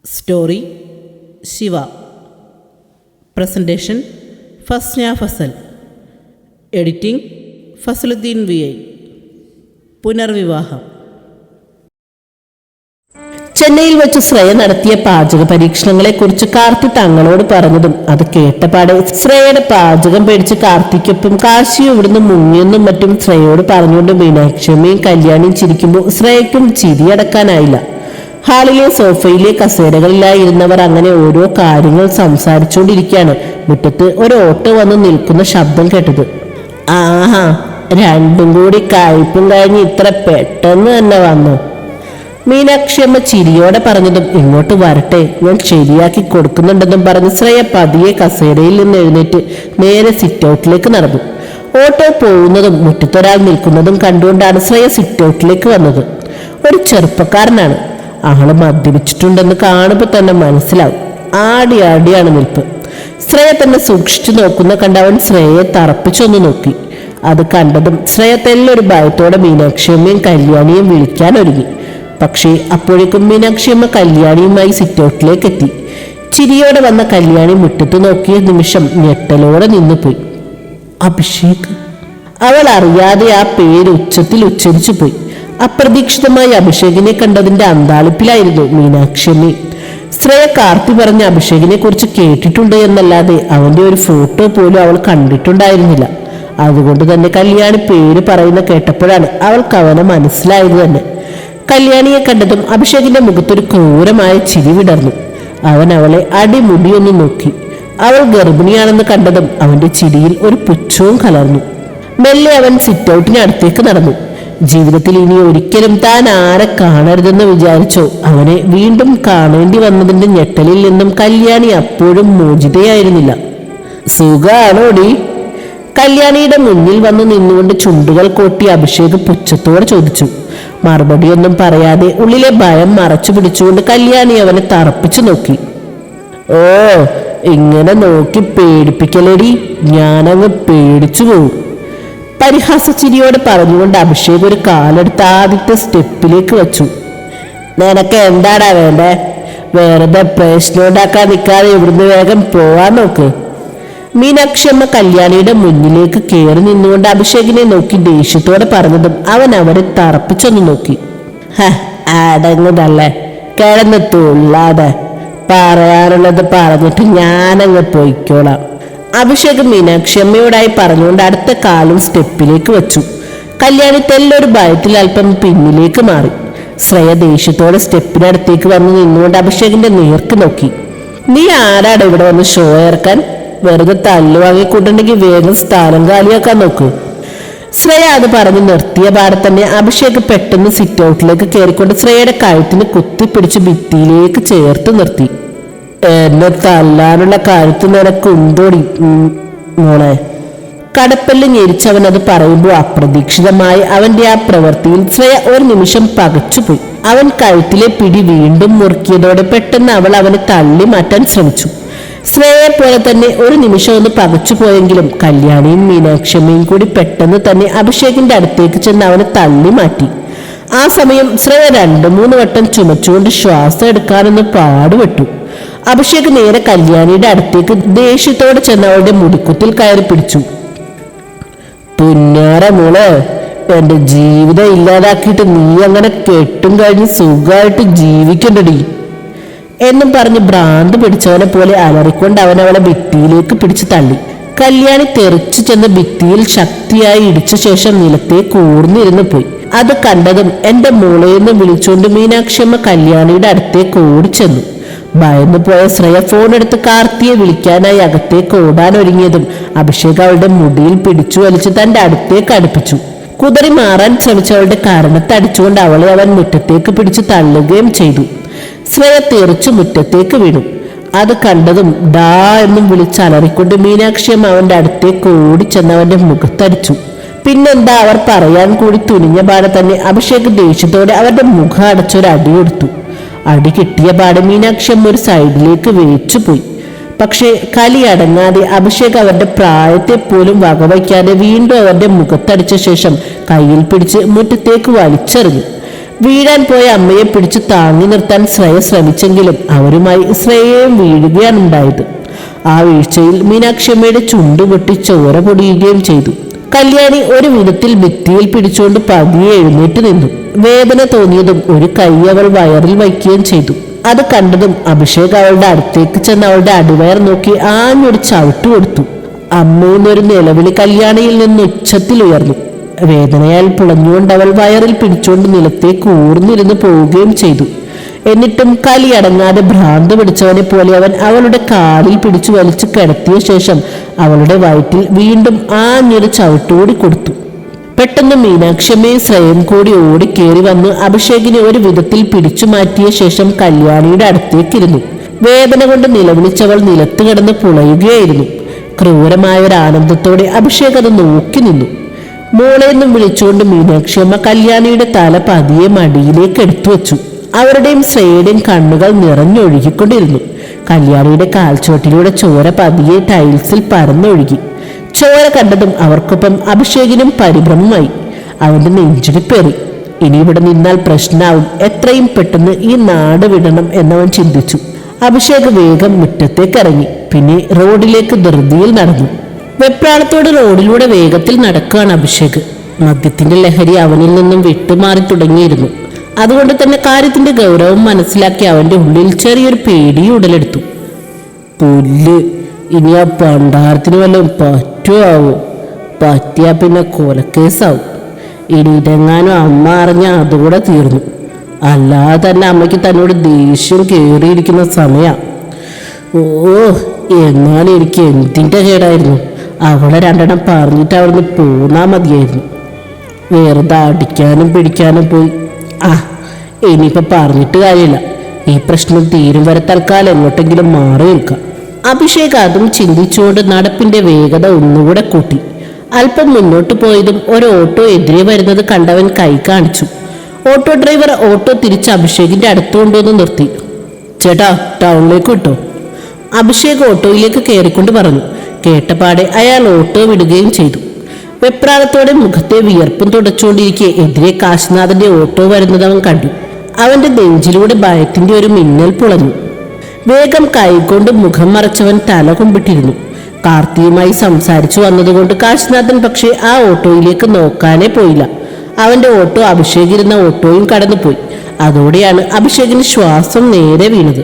Story Shiva. Presentation Fasna Fasal. Editing Fasaluddin VI. പുനർവിവാഹം. ചെന്നൈയിൽ വെച്ച് ശ്രേയ നടത്തിയ പാചക പരീക്ഷണങ്ങളെക്കുറിച്ച് കാർത്തി തങ്ങളോട് പറഞ്ഞതും അത് കേട്ടപാടെ ശ്രേയയുടെ പാചകം പേടിച്ച് കാർത്തിക്കൊപ്പം കാശിയും ഇവിടുന്ന് മുങ്ങിയെന്നും മറ്റും ശ്രേയയോട് പറഞ്ഞുകൊണ്ട് മീനാക്ഷിയമ്മയും കല്യാണിയും ചിരിക്കുമ്പോൾ ശ്രേയയ്ക്കും ചിരിയടക്കാനായില്ല. ഹാളിലെ സോഫയിലെ കസേരകളിലായിരുന്നവർ അങ്ങനെ ഓരോ കാര്യങ്ങൾ സംസാരിച്ചുകൊണ്ടിരിക്കുകയാണ്. മുറ്റത്ത് ഒരു ഓട്ടോ വന്ന് നിൽക്കുന്ന ശബ്ദം കേട്ടത്. ആഹാ, രണ്ടും കൂടി കഴിപ്പും കഴിഞ്ഞ് ഇത്ര പെട്ടെന്ന് തന്നെ വന്നു. മീനാക്ഷിയമ്മ ചിരിയോടെ പറഞ്ഞതും ഇങ്ങോട്ട് വരട്ടെ, ഞാൻ ശരിയാക്കി കൊടുക്കുന്നുണ്ടെന്നും പറഞ്ഞ് ശ്രേയ പതിയെ കസേരയിൽ നിന്ന് എഴുന്നേറ്റ് നേരെ സിറ്റ് ഔട്ടിലേക്ക് നടന്നു. ഓട്ടോ പോകുന്നതും മുറ്റത്തൊരാൾ നിൽക്കുന്നതും കണ്ടുകൊണ്ടാണ് ശ്രേയ സിറ്റ് ഔട്ടിലേക്ക് വന്നത്. ഒരു ചെറുപ്പക്കാരനാണ്. ആള് മദ്യപിച്ചിട്ടുണ്ടെന്ന് കാണുമ്പോൾ തന്നെ മനസ്സിലാവും. ആടിയാണ് നിൽപ്പ്. ശ്രേയ തന്നെ സൂക്ഷിച്ചു നോക്കുന്ന കണ്ട് അവൻ ശ്രേയയെ തറപ്പിച്ചൊന്ന് നോക്കി. അത് കണ്ടതും ശ്രേയ തെല്ലൊരു ഭയത്തോടെ മീനാക്ഷിയമ്മയും കല്യാണിയും വിളിക്കാൻ ഒരുങ്ങി. പക്ഷേ അപ്പോഴേക്കും മീനാക്ഷിയമ്മ കല്യാണിയുമായി സിറ്റ് ഔട്ടിലേക്ക് എത്തി. ചിരിയോടെ വന്ന കല്യാണി മുറ്റത്ത് നോക്കിയ നിമിഷം ഞെട്ടലോടെ നിന്നുപോയി. അഭിഷേക്. അവൾ അറിയാതെ ആ പേര് ഉച്ചത്തിൽ ഉച്ചരിച്ചു പോയി. അപ്രതീക്ഷിതമായി അഭിഷേകിനെ കണ്ടതിന്റെ അന്താളിപ്പിലായിരുന്നു മീനാക്ഷിയമ്മ. ശ്രേയ കാർത്തി പറഞ്ഞ അഭിഷേകിനെ കുറിച്ച് കേട്ടിട്ടുണ്ട് എന്നല്ലാതെ അവന്റെ ഒരു ഫോട്ടോ പോലും അവൾ കണ്ടിട്ടുണ്ടായിരുന്നില്ല. അതുകൊണ്ട് തന്നെ കല്യാണി പേര് പറയുന്ന കേട്ടപ്പോഴാണ് അവൾക്ക് അവനെ മനസ്സിലായത് തന്നെ. കല്യാണിയെ കണ്ടതും അഭിഷേകിന്റെ മുഖത്തൊരു ക്രൂരമായ ചിരി വിടർന്നു. അവൻ അവളെ അടിമുടിയൊന്ന് നോക്കി. അവൾ ഗർഭിണിയാണെന്ന് കണ്ടതും അവന്റെ ചിരിയിൽ ഒരു പുച്ഛവും കലർന്നു. മെല്ലെ അവൻ സിറ്റ് ഔട്ടിനടുത്തേക്ക് നടന്നു. ജീവിതത്തിൽ ഇനി ഒരിക്കലും താൻ ആരെ കാണരുതെന്ന് വിചാരിച്ചോ അവനെ വീണ്ടും കാണേണ്ടി വന്നതിന്റെ ഞെട്ടലിൽ നിന്നും കല്യാണി അപ്പോഴും മോചിതയായിരുന്നില്ല. സുഖാണോടി? കല്യാണിയുടെ മുന്നിൽ വന്ന് നിന്നുകൊണ്ട് ചുണ്ടുകൾ കോട്ടി അഭിഷേക് പുച്ഛത്തോടെ ചോദിച്ചു. മറുപടിയൊന്നും പറയാതെ ഉള്ളിലെ ഭയം മറച്ചു പിടിച്ചുകൊണ്ട് കല്യാണി അവനെ തറപ്പിച്ചു നോക്കി. ഓ, ഇങ്ങനെ നോക്കി പേടിപ്പിക്കലടി, ഞാനങ്ങ് പേടിച്ചു പോവും. പരിഹാസച്ചിരിയോടെ പറഞ്ഞുകൊണ്ട് അഭിഷേക് ഒരു കാലെടുത്ത് ആദ്യത്തെ സ്റ്റെപ്പിലേക്ക് വെച്ചു. നിനക്ക് എന്താടാ വേണ്ടേ? വെറുതെ പ്രശ്നം ഉണ്ടാക്കാൻ നിൽക്കാതെ ഇവിടുന്ന് വേഗം പോവാൻ നോക്ക്. മീനാക്ഷിയമ്മ കല്യാണിയുടെ മുന്നിലേക്ക് കയറി നിന്നുകൊണ്ട് അഭിഷേകിനെ നോക്കി ദേഷ്യത്തോടെ പറഞ്ഞതും അവൻ അവരെ തറപ്പിച്ചൊന്ന് നോക്കി. അടങ്ങുതല്ലേ, കിടന്ന് തുള്ളാതെ, പറയാനുള്ളത് പറഞ്ഞിട്ട് ഞാനങ്ങ് പൊയ്ക്കോളാം. അഭിഷേക് മീനാക്ഷിയമ്മയോടായി പറഞ്ഞുകൊണ്ട് അടുത്ത കാലും സ്റ്റെപ്പിലേക്ക് വെച്ചു. കല്യാണി തെല്ലൊരു ഭയത്തിൽ അല്പം പിന്നിലേക്ക് മാറി. ശ്രേയ ദേഷ്യത്തോടെ സ്റ്റെപ്പിനടുത്തേക്ക് വന്ന് നിന്നുകൊണ്ട് അഭിഷേകിന്റെ നേർക്ക് നോക്കി. നീ ആരാടെ ഇവിടെ വന്ന് ഷോ ഇറക്കാൻ? വെറുതെ തല്ലു വാങ്ങിക്കൂട്ടുണ്ടെങ്കിൽ വേഗം സ്ഥാനം കാലിയാക്കാൻ നോക്കൂ. ശ്രേയ അത് പറഞ്ഞ് നിർത്തിയ പാടെ തന്നെ അഭിഷേക് പെട്ടെന്ന് സിറ്റ് ഔട്ടിലേക്ക് കയറിക്കൊണ്ട് ശ്രേയയുടെ കഴുത്തിന് കുത്തിപ്പിടിച്ച് ഭിത്തിയിലേക്ക് ചേർത്ത് നിർത്തി. എന്നെ തല്ലാനുള്ള കഴുത്ത് നിനക്കുണ്ടോടി മോളെ? കടപ്പല്ല് ഞെരിച്ചവൻ അത് പറയുമ്പോൾ അപ്രതീക്ഷിതമായി അവന്റെ ആ പ്രവൃത്തിയിൽ ശ്രേയ ഒരു നിമിഷം പകച്ചുപോയി. അവൻ കഴുത്തിലെ പിടി വീണ്ടും മുറുക്കിയതോടെ പെട്ടെന്ന് അവൾ അവനെ തള്ളി മാറ്റാൻ ശ്രമിച്ചു. ശ്രേയയെ പോലെ തന്നെ ഒരു നിമിഷം ഒന്ന് പകച്ചു പോയെങ്കിലും കല്യാണിയും മീനാക്ഷിയമ്മയും കൂടി പെട്ടെന്ന് തന്നെ അഭിഷേകിന്റെ അടുത്തേക്ക് ചെന്ന് അവനെ തള്ളി മാറ്റി. ആ സമയം ശ്രേയ 2-3 വട്ടം ചുമച്ചുകൊണ്ട് ശ്വാസം എടുക്കാനൊന്ന് പാടുപെട്ടു. അഭിഷേക് നേരെ കല്യാണിയുടെ അടുത്തേക്ക് ദേഷ്യത്തോടെ ചെന്ന് അവളുടെ മുടിക്കുത്തിൽ കയറി പിടിച്ചു. പുന്നാര മോളെ, എന്റെ ജീവിതം ഇല്ലാതാക്കിയിട്ട് നീ അങ്ങനെ കെട്ടും കഴിഞ്ഞ് സുഖമായിട്ട് ജീവിക്കണ്ടടി എന്നും പറഞ്ഞ് ഭ്രാന്ത് പിടിച്ചവനെ പോലെ അലറിക്കൊണ്ട് അവൻ അവളെ ഭിത്തിയിലേക്ക് പിടിച്ചു തള്ളി. കല്യാണി തെറിച്ചു ചെന്ന് ഭിത്തിയിൽ ശക്തിയായി ഇടിച്ച ശേഷം നിലത്തേക്ക് ഊർന്നിരുന്നു പോയി. അത് കണ്ടതും എന്റെ മോളെന്ന് വിളിച്ചുകൊണ്ട് മീനാക്ഷിയമ്മ കല്യാണിയുടെ അടുത്തേക്ക് ഓടിച്ചെന്നു. ഭയന്നു പോയ ശ്രേയ ഫോൺ എടുത്ത് കാർത്തിയെ വിളിക്കാനായി അകത്തേക്ക് ഓടാൻ ഒരുങ്ങിയതും അഭിഷേക് അവളുടെ മുടിയിൽ പിടിച്ചു വലിച്ച് തന്റെ അടുത്തേക്ക് അടുപ്പിച്ചു. കുതറി മാറാൻ ശ്രമിച്ചവളുടെ കരണത്തടിച്ചുകൊണ്ട് അവളെ അവൻ മുറ്റത്തേക്ക് പിടിച്ചു തള്ളുകയും ചെയ്തു. ശ്രേയ തെറിച്ചു മുറ്റത്തേക്ക് വീണു. അത് കണ്ടതും ഡാ എന്നും വിളിച്ചലറിക്കൊണ്ട് മീനാക്ഷിയമ്മ അവന്റെ അടുത്തേക്ക് ഓടിച്ചെന്നവന്റെ മുഖത്തടിച്ചു. പിന്നെന്താ അവർ പറയാൻ കൂടി തുനിഞ്ഞ പാടെ തന്നെ അഭിഷേക് ദേഷ്യത്തോടെ അവരുടെ മുഖം അടച്ചൊരു അടി കൊടുത്തു. അടി കിട്ടിയ പാടെ മീനാക്ഷിയമ്മ ഒരു സൈഡിലേക്ക് വേച്ചുപോയി. പക്ഷേ കലി അടങ്ങാതെ അഭിഷേക് അവരുടെ പ്രായത്തെ പോലും വകവയ്ക്കാതെ വീണ്ടും അവരുടെ മുഖത്തടിച്ച ശേഷം കയ്യിൽ പിടിച്ച് മുറ്റത്തേക്ക് വലിച്ചെറിഞ്ഞു. വീഴാൻ പോയ അമ്മയെ പിടിച്ച് താങ്ങി നിർത്താൻ ശ്രേയ ശ്രമിച്ചെങ്കിലും അവരുമായി ശ്രേയയും വീഴുകയാണ് ഉണ്ടായത്. ആ വീഴ്ചയിൽ മീനാക്ഷിയമ്മയുടെ ചുണ്ടുപൊട്ടി ചോര പൊടിയുകയും ചെയ്തു. കല്യാണി ഒരു വിധത്തിൽ ഭിത്തിയിൽ പിടിച്ചുകൊണ്ട് പതിയെ എഴുന്നേറ്റ് നിന്നു. വേദന തോന്നിയതും ഒരു കൈ അവൾ വയറിൽ വയ്ക്കുകയും ചെയ്തു. അത് കണ്ടതും അഭിഷേക് അവളുടെ അടുത്തേക്ക് ചെന്ന് അവളുടെ അടിവയർ നോക്കി ആഞ്ഞൊരു ചവിട്ട് കൊടുത്തു. അമ്മയെന്നൊരു നിലവിളി കല്യാണിയിൽ നിന്ന് ഉച്ചത്തിൽ ഉയർന്നു. വേദനയാൽ പുളഞ്ഞുകൊണ്ട് അവൾ വയറിൽ പിടിച്ചുകൊണ്ട് നിലത്തേക്ക് ഊർന്നിരുന്ന് പോവുകയും ചെയ്തു. എന്നിട്ടും കലി അടങ്ങാതെ ഭ്രാന്ത് പിടിച്ചവനെ പോലെ അവൻ അവളുടെ കാലിൽ പിടിച്ചു വലിച്ചു കിടത്തിയ ശേഷം അവളുടെ വയറ്റിൽ വീണ്ടും ആഞ്ഞൊരു ചവിട്ടുകൂടി കൊടുത്തു. പെട്ടെന്ന് മീനാക്ഷിയമ്മയും ശ്രേയയും കൂടി ഓടിക്കേറി വന്ന് അഭിഷേകിനെ ഒരു വിധത്തിൽ പിടിച്ചു മാറ്റിയ ശേഷം കല്യാണിയുടെ അടുത്തേക്കിരുന്നു. വേദന കൊണ്ട് നിലവിളിച്ചവൾ നിലത്ത് കിടന്ന് പുളയുകയായിരുന്നു. ക്രൂരമായ ഒരു ആനന്ദത്തോടെ അഭിഷേക് അത് നോക്കി നിന്നു. മോളെന്നും വിളിച്ചുകൊണ്ട് മീനാക്ഷിയമ്മ കല്യാണിയുടെ തല പതിയെ മടിയിലേക്ക് എടുത്തു വെച്ചു. അവരുടെയും ശ്രേയയുടെയും കണ്ണുകൾ നിറഞ്ഞൊഴുകിക്കൊണ്ടിരുന്നു. കല്യാണിയുടെ കാൽച്ചുവട്ടിലൂടെ ചോര പതിയെ ടൈൽസിൽ പരന്നൊഴുകി. ചോര കണ്ടതും അവർക്കൊപ്പം അഭിഷേകിനും പരിഭ്രമമായി. അവന്റെ നെഞ്ചിടിപ്പേറി. ഇനി ഇവിടെ നിന്നാൽ പ്രശ്നമാവും, എത്രയും പെട്ടെന്ന് ഈ നാട് വിടണം എന്നവൻ ചിന്തിച്ചു. അഭിഷേക് വേഗം മുറ്റത്തേക്ക് ഇറങ്ങി. പിന്നെ റോഡിലേക്ക് ധൃതിയിൽ നടന്നു. വെപ്രാളത്തോട് റോഡിലൂടെ വേഗത്തിൽ നടക്കുകയാണ് അഭിഷേക്. മദ്യത്തിന്റെ ലഹരി അവനിൽ നിന്നും വിട്ടുമാറി തുടങ്ങിയിരുന്നു. അതുകൊണ്ട് തന്നെ കാര്യത്തിന്റെ ഗൗരവം മനസ്സിലാക്കി അവന്റെ ഉള്ളിൽ ചെറിയൊരു പേടി ഉടലെടുത്തു. പുല്ല്, ഇനി ആ പണ്ടാരത്തിന് വല്ലതും പറ്റുമോ? പറ്റിയാ പിന്നെ കൊലക്കേസാവും. ഇനി ഇതെങ്ങാനും അമ്മ അറിഞ്ഞ അതുകൂടെ തീർന്നു. അല്ലാതെ തന്നെ അമ്മയ്ക്ക് തന്നോട് ദേഷ്യം കയറിയിരിക്കുന്ന സമയ. ഓ, എന്നാലും എനിക്ക് എന്തിൻ്റെ കേടായിരുന്നു. അവളെ രണ്ടെണ്ണം പറഞ്ഞിട്ട് അവിടുന്ന് പോന്നാ മതിയായിരുന്നു. വെറുതെ അടിക്കാനും പിടിക്കാനും പോയി. ഇനിയിപ്പോൾ പറഞ്ഞിട്ട് കാര്യമില്ല. ഈ പ്രശ്നം തീരും വരെ തൽക്കാലം എങ്ങോട്ടെങ്കിലും മാറി നിൽക്കാം. അഭിഷേക് അതും ചിന്തിച്ചുകൊണ്ട് നടപ്പിന്റെ വേഗത ഒന്നുകൂടെ കൂട്ടി. അല്പം മുന്നോട്ട് പോയതും ഒരു ഓട്ടോ എതിരെ വരുന്നത് കണ്ടവൻ കൈ കാണിച്ചു. ഓട്ടോ ഡ്രൈവർ ഓട്ടോ തിരിച്ച് അഭിഷേകിന്റെ അടുത്ത് കൊണ്ടുവന്ന് നിർത്തി. ചേട്ടാ, ടൗണിലേക്ക് വിട്ടോ? അഭിഷേക് ഓട്ടോയിലേക്ക് കയറിക്കൊണ്ട് പറഞ്ഞു. കേട്ടപാടെ അയാൾ ഓട്ടോ വിടുകയും ചെയ്തു. വെപ്രാളത്തോടെ മുഖത്തെ വിയർപ്പും തുടച്ചുകൊണ്ടിരിക്കെ എതിരെ കാശിനാഥന്റെ ഓട്ടോ വരുന്നത് അവൻ കണ്ടു. അവന്റെ നെഞ്ചിലൂടെ ഭയത്തിന്റെ ഒരു മിന്നൽ പുളഞ്ഞു. വേഗം കൈകൊണ്ട് മുഖം മറച്ചവൻ തല കുമ്പിട്ടിരുന്നു. കാർത്തിയുമായി സംസാരിച്ചു വന്നതുകൊണ്ട് കാശിനാഥൻ പക്ഷേ ആ ഓട്ടോയിലേക്ക് നോക്കാനേ പോയില്ല. അവന്റെ ഓട്ടോ അഭിഷേക് ഇരുന്ന ഓട്ടോയും കടന്നുപോയി. അതോടെയാണ് അഭിഷേകിന് ശ്വാസം നേരെ വീണത്.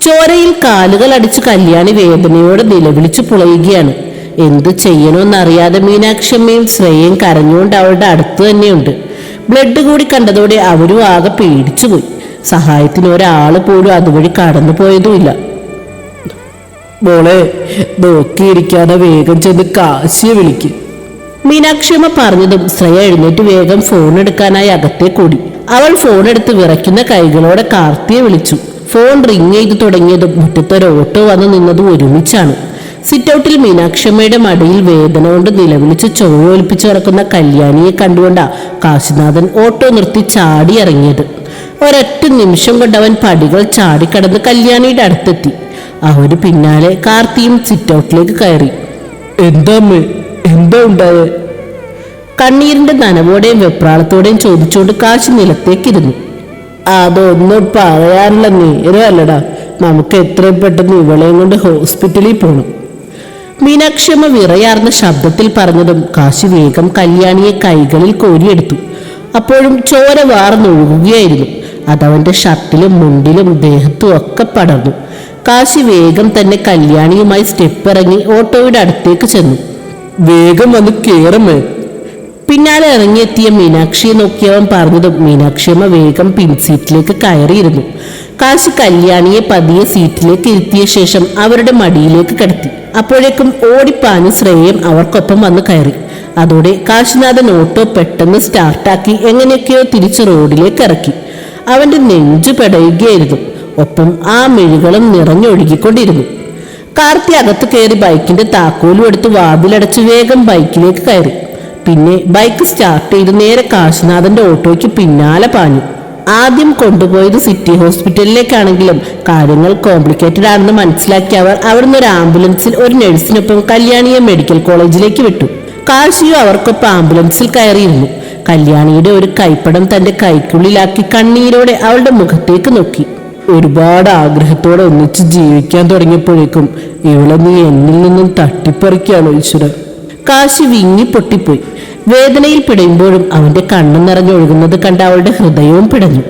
ചോരയിൽ കാലുകൾ അടിച്ച് കല്യാണി വേദനയോടെ നിലവിളിച്ചു പുളയുകയാണ്. എന്തു ചെയ്യണമെന്നറിയാതെ മീനാക്ഷിയമ്മയും ശ്രേയയും കരഞ്ഞുകൊണ്ട് അവളുടെ അടുത്ത് തന്നെയുണ്ട്. ബ്ലഡ് കൂടി കണ്ടതോടെ അവരും ആകെ പേടിച്ചുപോയി. സഹായത്തിന് ഒരാൾ പോലും അതുവഴി കടന്നു പോയതുമില്ല. മോളെ, നോക്കിയിരിക്കാതെ വേഗം ചെന്ന് കാശിയെ വിളിക്ക്. മീനാക്ഷിയമ്മ പറഞ്ഞതും ശ്രേയ എഴുന്നേറ്റ് വേഗം ഫോൺ എടുക്കാനായി അകത്തേക്കൂടി. അവൾ ഫോൺ എടുത്ത് വിറയ്ക്കുന്ന കൈകളോടെ കാർത്തിയെ വിളിച്ചു. ഫോൺ റിങ് ചെയ്ത് തുടങ്ങിയതും മുറ്റത്തൊരു ഓട്ടോ വന്ന് നിന്നതും ഒരുമിച്ചാണ്. സിറ്റൗട്ടിൽ മീനാക്ഷിയമ്മയുടെ മടിയിൽ വേദന കൊണ്ട് നിലവിളിച്ച് ചോരൊലിപ്പിച്ച് കിടക്കുന്ന കല്യാണിയെ കണ്ടുകൊണ്ടാ കാശിനാഥൻ ഓട്ടോ നിർത്തി ചാടി ഇറങ്ങിയത്. ഒരൊറ്റ നിമിഷം കൊണ്ട് അവൻ പടികൾ ചാടിക്കടന്ന് കല്യാണിയുടെ അടുത്തെത്തി. അവന് പിന്നാലെ കാർത്തിയും സിറ്റൗട്ടിലേക്ക് കയറി. എന്താ ഉണ്ടായേ? കണ്ണീരിന്റെ നനവോടെയും വെപ്രാളത്തോടെയും ചോദിച്ചുകൊണ്ട് കാശി നിലത്തേക്കിരുന്നു. അതൊന്നും പറയാനുള്ള നേരമല്ലടാ. നമുക്ക് എത്രയും പെട്ടെന്ന് ഇവളെയും കൊണ്ട് ഹോസ്പിറ്റലിൽ പോകണം. മീനാക്ഷിയമ്മ വിറയാർന്ന ശബ്ദത്തിൽ പറഞ്ഞതും കാശി വേഗം കല്യാണിയെ കൈകളിൽ കോരിയെടുത്തു. അപ്പോഴും ചോര വാർന്നൊഴുകുകയായിരുന്നു. അതവന്റെ ഷർട്ടിലും മുണ്ടിലും ദേഹത്തും ഒക്കെ പടർന്നു. കാശി വേഗം തന്നെ കല്യാണിയുമായി സ്റ്റെപ്പ് ഇറങ്ങി ഓട്ടോയുടെ അടുത്തേക്ക് ചെന്നു. വേഗം വന്ന് കേറമേ. പിന്നാലെ ഇറങ്ങിയെത്തിയ മീനാക്ഷിയെ നോക്കിയവൻ പറഞ്ഞതും മീനാക്ഷിയമ്മ വേഗം പിൻസീറ്റിലേക്ക് കയറിയിരുന്നു. കാശി കല്യാണിയെ പതിയെ സീറ്റിലേക്ക് ഇരുത്തിയ ശേഷം അവരുടെ മടിയിലേക്ക് കിടത്തി. അപ്പോഴേക്കും ഓടിപ്പാഞ്ഞ് ശ്രേയയും അവർക്കൊപ്പം വന്ന് കയറി. അതോടെ കാശിനാഥൻ ഓട്ടോ പെട്ടെന്ന് സ്റ്റാർട്ടാക്കി എങ്ങനെയൊക്കെയോ തിരിച്ച് റോഡിലേക്ക് ഇറക്കി. അവന്റെ നെഞ്ചു പെടയുകയായിരുന്നു. ഒപ്പം ആ മെഴുകളും നിറഞ്ഞൊഴുകിക്കൊണ്ടിരുന്നു. കാർത്തി അകത്ത് കയറി ബൈക്കിന്റെ താക്കോലും എടുത്ത് വാതിലടച്ച് വേഗം ബൈക്കിലേക്ക് കയറി. പിന്നെ ബൈക്ക് സ്റ്റാർട്ട് ചെയ്ത് നേരെ കാശിനാഥന്റെ ഓട്ടോയ്ക്ക് പിന്നാലെ പാഞ്ഞു. ആദ്യം കൊണ്ടുപോയത് സിറ്റി ഹോസ്പിറ്റലിലേക്കാണെങ്കിലും കാര്യങ്ങൾ കോംപ്ലിക്കേറ്റഡ് ആണെന്ന് മനസ്സിലാക്കിയ അവർ അവിടുന്ന് ഒരു ആംബുലൻസിൽ ഒരു നഴ്സിനൊപ്പം കല്യാണിയെ മെഡിക്കൽ കോളേജിലേക്ക് വിട്ടു. കാശിയും അവർക്കൊപ്പം ആംബുലൻസിൽ കയറിയിരുന്നു. കല്യാണിയുടെ ഒരു കൈപ്പടം തന്റെ കൈക്കുള്ളിലാക്കി കണ്ണീരോടെ അവളുടെ മുഖത്തേക്ക് നോക്കി. ഒരുപാട് ആഗ്രഹത്തോടെ ഒന്നിച്ച് ജീവിക്കാൻ തുടങ്ങിയപ്പോഴേക്കും ഇവളെ നീ എന്നിൽ നിന്നും തട്ടിപ്പറിക്കുകയാണോ ഈശ്വരൻ? കാശി വിങ്ങി പൊട്ടിപ്പോയി. വേദനയിൽ പിടയുമ്പോഴും അവന്റെ കണ്ണു നിറഞ്ഞൊഴുകുന്നത് കണ്ട് അവളുടെ ഹൃദയവും പിടഞ്ഞു.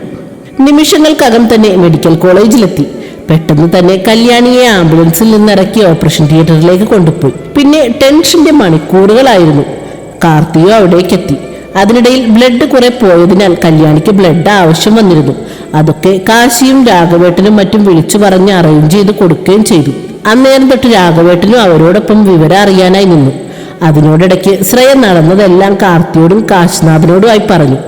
നിമിഷങ്ങൾക്കകം തന്നെ മെഡിക്കൽ കോളേജിലെത്തി. പെട്ടെന്ന് തന്നെ കല്യാണിയെ ആംബുലൻസിൽ നിന്നിറക്കി ഓപ്പറേഷൻ തിയേറ്ററിലേക്ക് കൊണ്ടുപോയി. പിന്നെ ടെൻഷന്റെ മണിക്കൂറുകളായിരുന്നു. കാർത്തിയോ അവിടേക്കെത്തി. അതിനിടയിൽ ബ്ലഡ് കുറെ പോയതിനാൽ കല്യാണിക്ക് ബ്ലഡ് ആവശ്യം വന്നിരുന്നു. അതൊക്കെ കാശിയും രാഘവേട്ടനും മറ്റും വിളിച്ചു പറഞ്ഞ് അറേഞ്ച് ചെയ്ത് കൊടുക്കുകയും ചെയ്തു. അന്നേരം തൊട്ട് രാഘവേട്ടനും അവരോടൊപ്പം വിവരം അറിയാനായി നിന്നു. അതിനോടിടയ്ക്ക് ശ്രേയ നടന്നതെല്ലാം കാർത്തിയോടും കാശിനാഥനോടുമായി പറഞ്ഞു.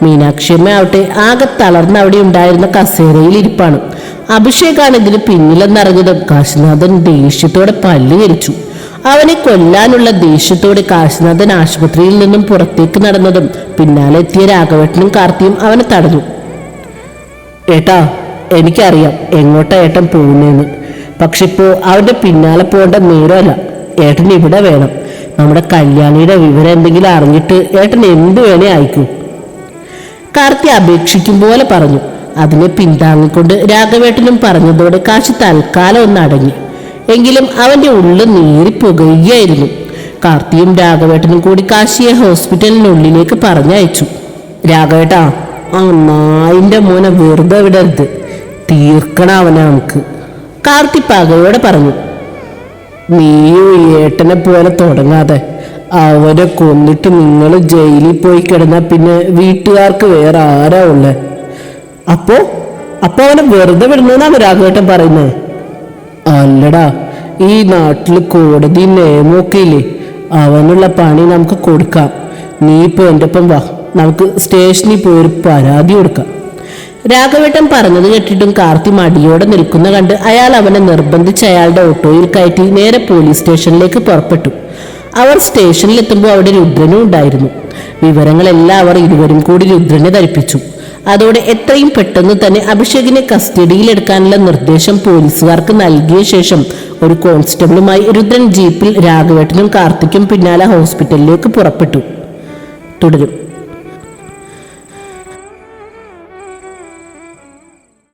മീനാക്ഷിയമ്മ ആവട്ടെ ആകെ തളർന്ന് അവിടെ ഉണ്ടായിരുന്ന കസേരയിൽ ഇരിപ്പാണ്. അഭിഷേകാണ് ഇതിന് പിന്നിലെന്നറിഞ്ഞതും കാശിനാഥൻ ദേഷ്യത്തോടെ പല്ല് കരിച്ചു. അവനെ കൊല്ലാനുള്ള ദേഷ്യത്തോടെ കാശിനാഥൻ ആശുപത്രിയിൽ നിന്നും പുറത്തേക്ക് നടന്നതും പിന്നാലെ എത്തിയ രാഘവേട്ടനും കാർത്തിയും അവനെ തടഞ്ഞു. ഏട്ടാ, എനിക്കറിയാം എങ്ങോട്ടാ ഏട്ടൻ പോകുന്നതെന്ന്. പക്ഷെ ഇപ്പോ അവന്റെ പിന്നാലെ പോകേണ്ട നേരമല്ല. ഏട്ടൻ ഇവിടെ വേണം. നമ്മുടെ കല്യാണിയുടെ വിവരം എന്തെങ്കിലും അറിഞ്ഞിട്ട് ഏട്ടൻ എന്ത് വേണേ അയക്കൂ. കാർത്തി അപേക്ഷിക്കും പോലെ പറഞ്ഞു. അതിനെ പിന്താങ്ങിക്കൊണ്ട് രാഘവേട്ടനും പറഞ്ഞതോടെ കാശി തൽക്കാലം ഒന്ന് അടങ്ങി. എങ്കിലും അവന്റെ ഉള്ളിൽ നീറിപ്പുകയായിരുന്നു. കാർത്തിയും രാഘവേട്ടനും കൂടി കാശിയെ ഹോസ്പിറ്റലിനുള്ളിലേക്ക് പറഞ്ഞയച്ചു. രാഘവേട്ടാ, ആ നായിന്റെ മോനെ വെറുതെ വിടരുത്, തീർക്കണ അവനെ നമുക്ക്, കാർത്തി പകയോടെ പറഞ്ഞു. നീയും ഏട്ടനെ പോലെ തുടങ്ങാതെ. അവരെ കൊന്നിട്ട് നിങ്ങൾ ജയിലിൽ പോയി കിടന്നാൽ പിന്നെ വീട്ടുകാർക്ക് വേറെ ആരാ ഉള്ളേ? അപ്പോ അവനെ വെറുതെ വിടണമെന്നാണ് രാഘവേട്ടൻ പറയുന്നത്. അല്ലടാ, ഈ നാട്ടിൽ കോടതി നിയമമൊക്കെ ഇല്ലേ, അവനുള്ള പണി നമുക്ക് കൊടുക്കാം. നീ ഇപ്പൊ എൻ്റെ ഒപ്പം വാ, നമുക്ക് സ്റ്റേഷനിൽ പോയൊരു പരാതി കൊടുക്കാം. രാഘവേട്ടൻ പറഞ്ഞത് കേട്ടിട്ടും കാർത്തി മടിയോടെ നിൽക്കുന്ന കണ്ട് അയാൾ അവനെ നിർബന്ധിച്ച് അയാളുടെ ഓട്ടോയിൽ കയറ്റി നേരെ പോലീസ് സ്റ്റേഷനിലേക്ക് പുറപ്പെട്ടു. അവർ സ്റ്റേഷനിലെത്തുമ്പോൾ അവിടെ രുദ്രനും ഉണ്ടായിരുന്നു. വിവരങ്ങളെല്ലാം അവർ ഇരുവരും കൂടി രുദ്രനെ ധരിപ്പിച്ചു. അതോടെ എത്രയും പെട്ടെന്ന് തന്നെ അഭിഷേകിനെ കസ്റ്റഡിയിലെടുക്കാനുള്ള നിർദ്ദേശം പോലീസുകാർക്ക് നൽകിയ ശേഷം ഒരു കോൺസ്റ്റബിളുമായി രുദ്രൻ ജീപ്പിൽ രാഘവേട്ടനും കാർത്തിക്കും പിന്നാലെ ഹോസ്പിറ്റലിലേക്ക് പുറപ്പെട്ടു. തുടരും.